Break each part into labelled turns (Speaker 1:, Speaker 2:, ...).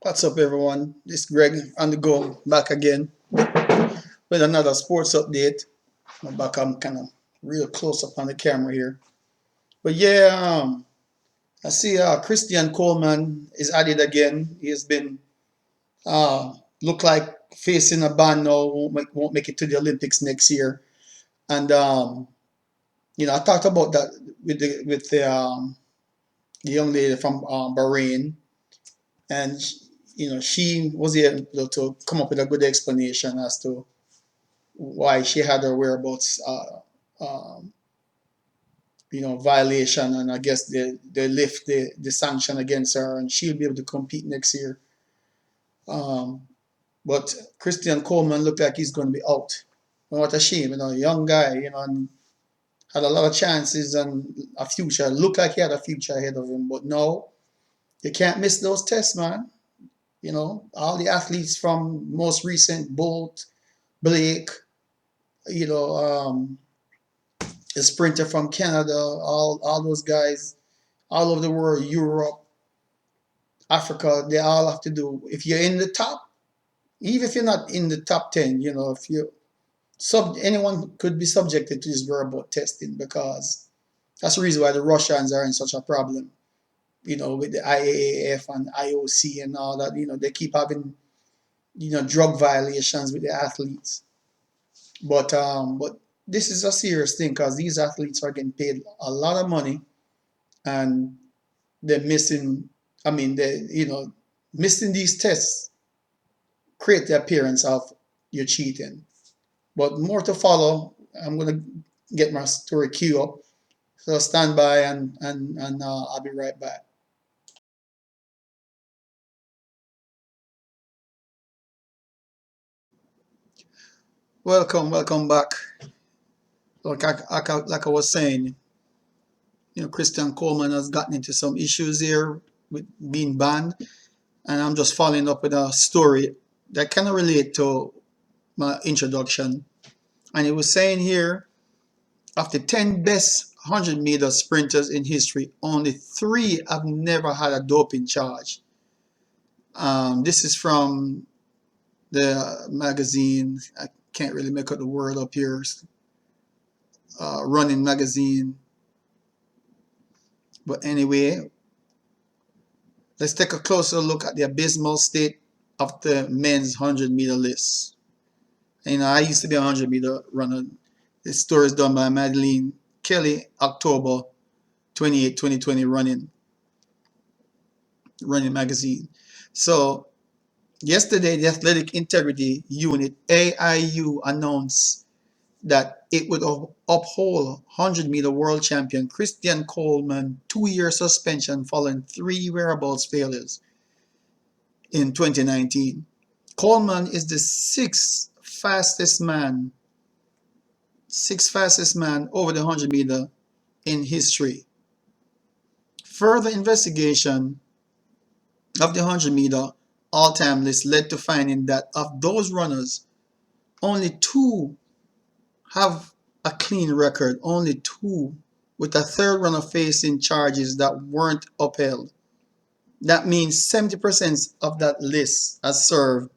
Speaker 1: What's up, everyone? This is Greg on the go, back again with another sports update. I'm back. I'm kind of real close up on the camera here. But yeah, I see Christian Coleman is at it again. He has been look like facing a ban now. Won't make it to the Olympics next year. And I talked about that with the young lady from Bahrain, and she was able to come up with a good explanation as to why she had her whereabouts violation, and I guess they lift the sanction against her and she'll be able to compete next year. Um, but Christian Coleman looked like he's going to be out. And what a shame, young guy, and had a lot of chances and a future. Looked like he had a future ahead of him, but no, you can't miss those tests, man. All the athletes from most recent Bolt, Blake, you know, um, a sprinter from Canada, all those guys, all over the world, Europe, Africa, they all have to do. If you're in the top, even if you're not in the top 10, if you anyone could be subjected to this verbal testing, because that's the reason why the Russians are in such a problem. With the IAAF and IOC and all that, they keep having drug violations with the athletes. But this is a serious thing because these athletes are getting paid a lot of money, and they're missing. I mean, missing these tests create the appearance of you're cheating. But more to follow. I'm gonna get my story queue up, so stand by, and I'll be right back. Welcome back. Like I was saying, Christian Coleman has gotten into some issues here with being banned, and I'm just following up with a story that kind of relate to my introduction. And it was saying here, of the 10 best 100-meter sprinters in history, only 3 have never had a doping charge. This is from the magazine. I can't really make out the word up here. Running magazine. But anyway, let's take a closer look at the abysmal state of the men's 100-meter list. I used to be a 100-meter runner. This story is done by Madeleine Kelly, October 28, 2020, running magazine. So yesterday, the Athletic Integrity Unit, AIU, announced that it would uphold 100-meter world champion Christian Coleman 2-year suspension following 3 whereabouts failures in 2019. Coleman is the sixth fastest man over the 100-meter in history. Further investigation of the 100-meter all-time list led to finding that of those runners, only 2 have a clean record, only 2, with a third runner facing charges that weren't upheld. That means 70% of that list has served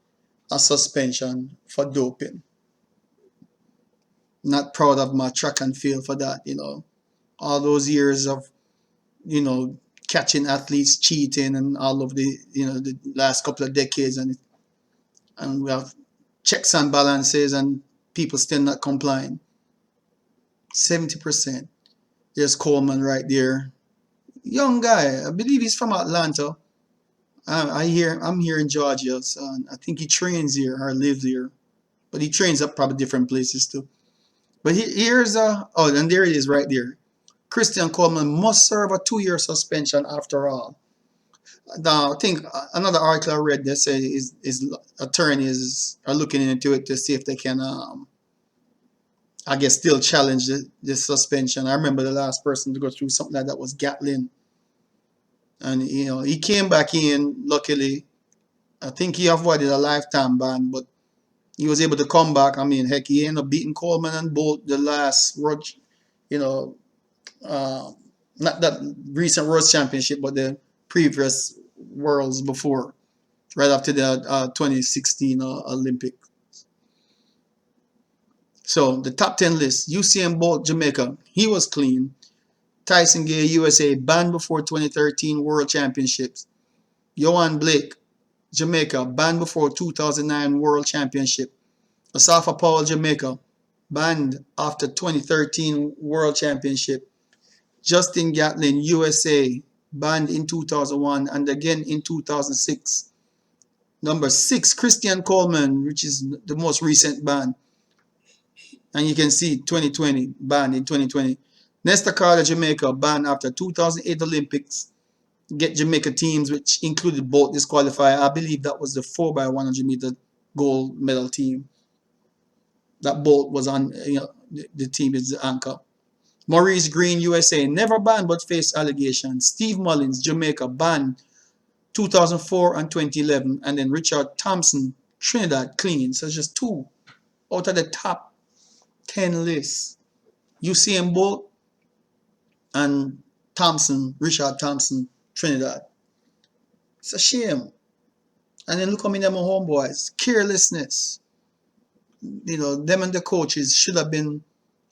Speaker 1: a suspension for doping. Not proud of my track and field for that, all those years of, catching athletes cheating and all of the last couple of decades, and we have checks and balances and people still not complying. 70%. There's Coleman right there. Young guy. I believe he's from Atlanta. I'm here in Georgia, so I think he trains here or lives here. But he trains at probably different places too. But and there it is right there. Christian Coleman must serve a 2-year suspension after all. Now, I think another article I read that said his attorneys are looking into it to see if they can, I guess, still challenge this suspension. I remember the last person to go through something like that was Gatlin. And, he came back in, luckily. I think he avoided a lifetime ban, but he was able to come back. I mean, heck, he ended up beating Coleman and Bolt the last world, you know, uh, not that recent World Championship, but the previous Worlds before. right after the 2016 Olympic. So the top 10 list: Usain Bolt, Jamaica, he was clean. Tyson Gay, USA, banned before 2013 World Championships. Yohan Blake, Jamaica, banned before 2009 World Championship. Asafa Powell, Jamaica, banned after 2013 World Championship. Justin Gatlin, USA, banned in 2001 and again in 2006. Number 6, Christian Coleman, which is the most recent ban. And you can see 2020, banned in 2020. Nesta Carter, Jamaica, banned after 2008 Olympics. Get Jamaica teams, which included both disqualified. I believe that was the 4x100 meter gold medal team. That Bolt was on, the team is the anchor. Maurice Green, USA, never banned but faced allegations. Steve Mullins, Jamaica, banned 2004 and 2011. And then Richard Thompson, Trinidad, clean. So it's just 2 out of the top 10 lists. Usain Bolt and Thompson, Richard Thompson, Trinidad. It's a shame. And then look how many of my homeboys, carelessness. Them and the coaches should have been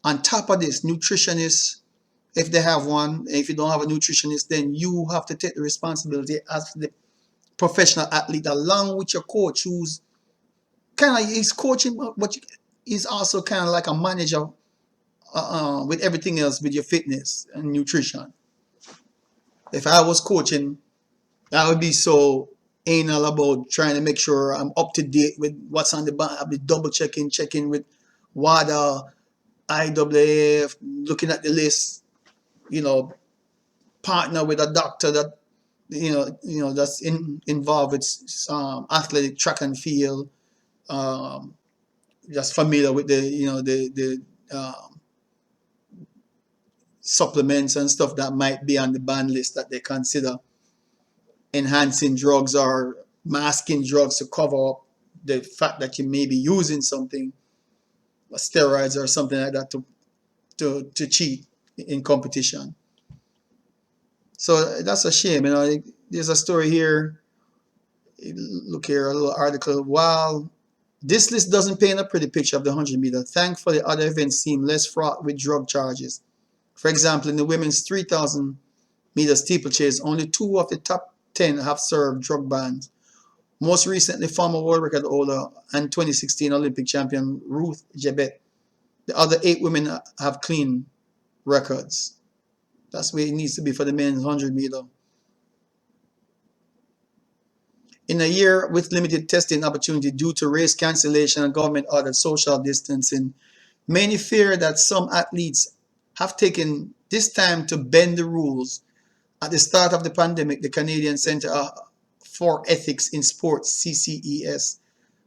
Speaker 1: on top of this. Nutritionists, if they have one. If you don't have a nutritionist, then you have to take the responsibility as the professional athlete along with your coach, who's kind of, he's coaching, but he's also kind of like a manager with everything else, with your fitness and nutrition. If I was coaching, I would be so anal about trying to make sure I'm up to date with what's on the band. I'll be double checking with WADA, IAAF, looking at the list, partner with a doctor that, that's involved with athletic track and field, just familiar with the supplements and stuff that might be on the ban list that they consider enhancing drugs or masking drugs to cover up the fact that you may be using something, steroids or something like that, to cheat in competition. So that's a shame. There's a story here. Look here, a little article. While this list doesn't paint a pretty picture of the 100 meter, thankfully other events seem less fraught with drug charges. For example, in the women's 3,000 meter steeplechase, only 2 of the top 10 have served drug bans. Most recently, former world record holder and 2016 Olympic champion Ruth Jebet. The other 8 women have clean records. That's where it needs to be for the men's 100 meter. In a year with limited testing opportunity due to race cancellation and government-ordered social distancing, many fear that some athletes have taken this time to bend the rules. At the start of the pandemic, the Canadian Centre for Ethics in Sports, CCES,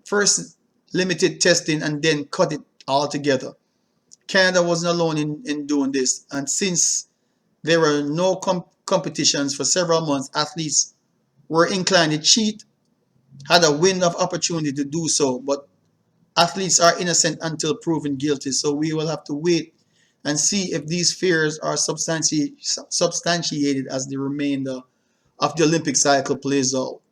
Speaker 1: first limited testing and then cut it altogether. Canada wasn't alone in doing this, and since there were no competitions for several months, athletes were inclined to cheat, had a window of opportunity to do so, but athletes are innocent until proven guilty, so we will have to wait and see if these fears are substantiated as the remainder of the Olympic cycle plays out.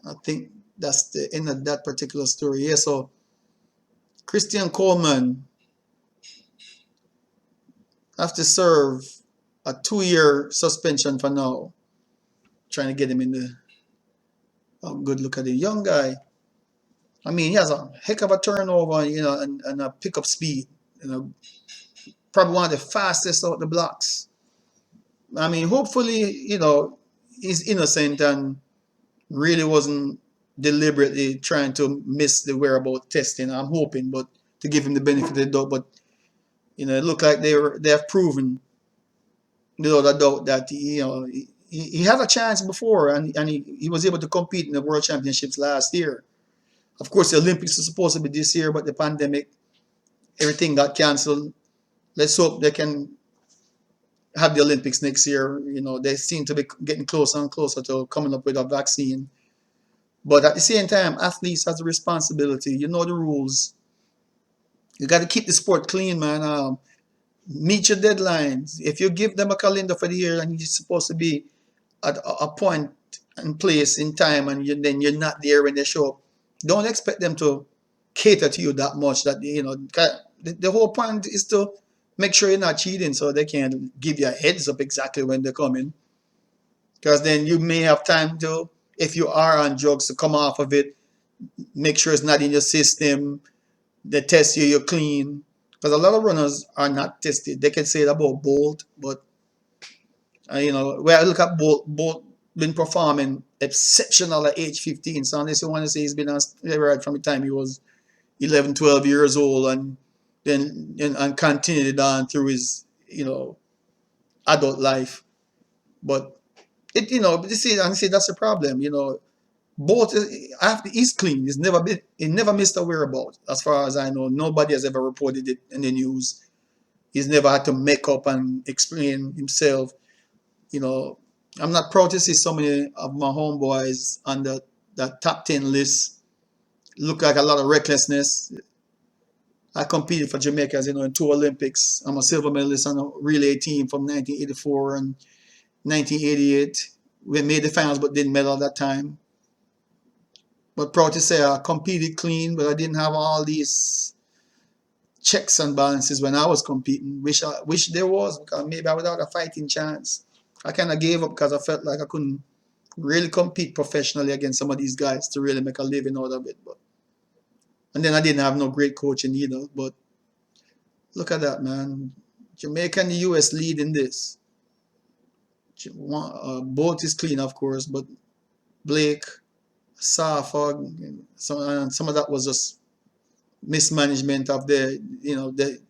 Speaker 1: I think that's the end of that particular story. Yeah, so Christian Coleman have to serve a 2-year suspension for now. Trying to get him in the good look at the young guy. I mean, he has a heck of a turnover, and a pickup speed. Probably one of the fastest out the blocks. I mean, hopefully, he's innocent and really wasn't deliberately trying to miss the whereabout testing. I'm hoping, but to give him the benefit of the doubt. But it looked like they have proven without a doubt that he had a chance before, and he was able to compete in the World Championships last year. Of course, the Olympics are supposed to be this year, but the pandemic, everything got canceled. Let's hope they can have the Olympics next year. They seem to be getting closer and closer to coming up with a vaccine. But at the same time, athletes have the responsibility. You know the rules. You got to keep the sport clean, man. Meet your deadlines. If you give them a calendar for the year and you're supposed to be at a point and place in time, and then you're not there when they show up. Don't expect them to cater to you that much. That the whole point is to make sure you're not cheating, so they can give you a heads up exactly when they're coming. Because then you may have time to, if you are on drugs, to come off of it. Make sure it's not in your system. They test you, you're clean. Because a lot of runners are not tested. They can say it about Bolt, but where I look at Bolt been performing exceptional at age 15. So unless you want to say he's been on steroid from the time he was 11, 12 years old, and then and continued on through his adult life. But you see, and see that's the problem. Bolt after he's clean. He never missed a whereabout. As far as I know, nobody has ever reported it in the news. He's never had to make up and explain himself. I'm not proud to see so many of my homeboys on the top 10 list. Look like a lot of recklessness. I competed for Jamaica, as you know, in 2 Olympics. I'm a silver medalist on a relay team from 1984 and 1988. We made the finals but didn't medal at that time. But proud to say I competed clean, but I didn't have all these checks and balances when I was competing. Wish there was, because maybe I would have a fighting chance. I kind of gave up because I felt like I couldn't really compete professionally against some of these guys to really make a living out of it. And then I didn't have no great coaching either. But look at that, man. Jamaica and the US leading this. Both is clean, of course, but Blake, Safog, some of that was just mismanagement of the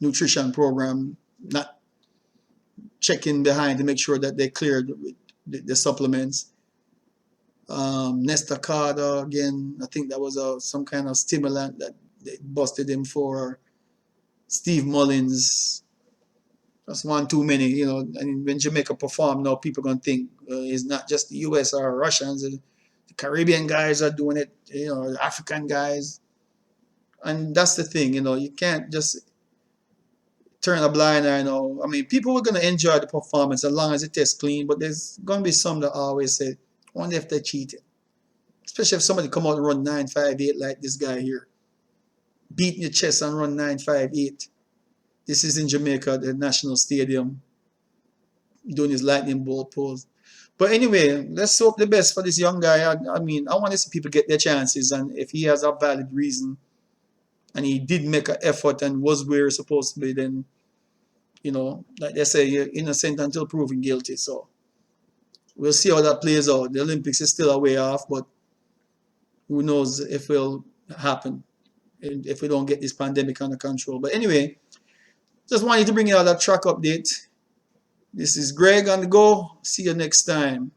Speaker 1: nutrition program, not checking behind to make sure that they cleared the supplements. Nesta Carter, again, I think that was some kind of stimulant that they busted him for. Steve Mullins, that's one too many, and when Jamaica perform now, people are going to think it's not just the US or Russians. The Caribbean guys are doing it, the African guys. And that's the thing, you can't just turn a blind eye. I mean, people are going to enjoy the performance as long as it tastes clean, but there's going to be some that always say, I wonder if they cheated. Especially if somebody come out and run 9.58 like this guy here. Beating your chest and run 9.58. This is in Jamaica, the National Stadium, doing his lightning bolt pose. But anyway, let's hope the best for this young guy. I mean, I want to see people get their chances, and if he has a valid reason, and he did make an effort and was where he's supposed to be, then, like they say, you're innocent until proven guilty. So we'll see how that plays out. The Olympics is still a way off, but who knows if it will happen if we don't get this pandemic under control. But anyway, just wanted to bring you out that track update. This is Greg on the go. See you next time.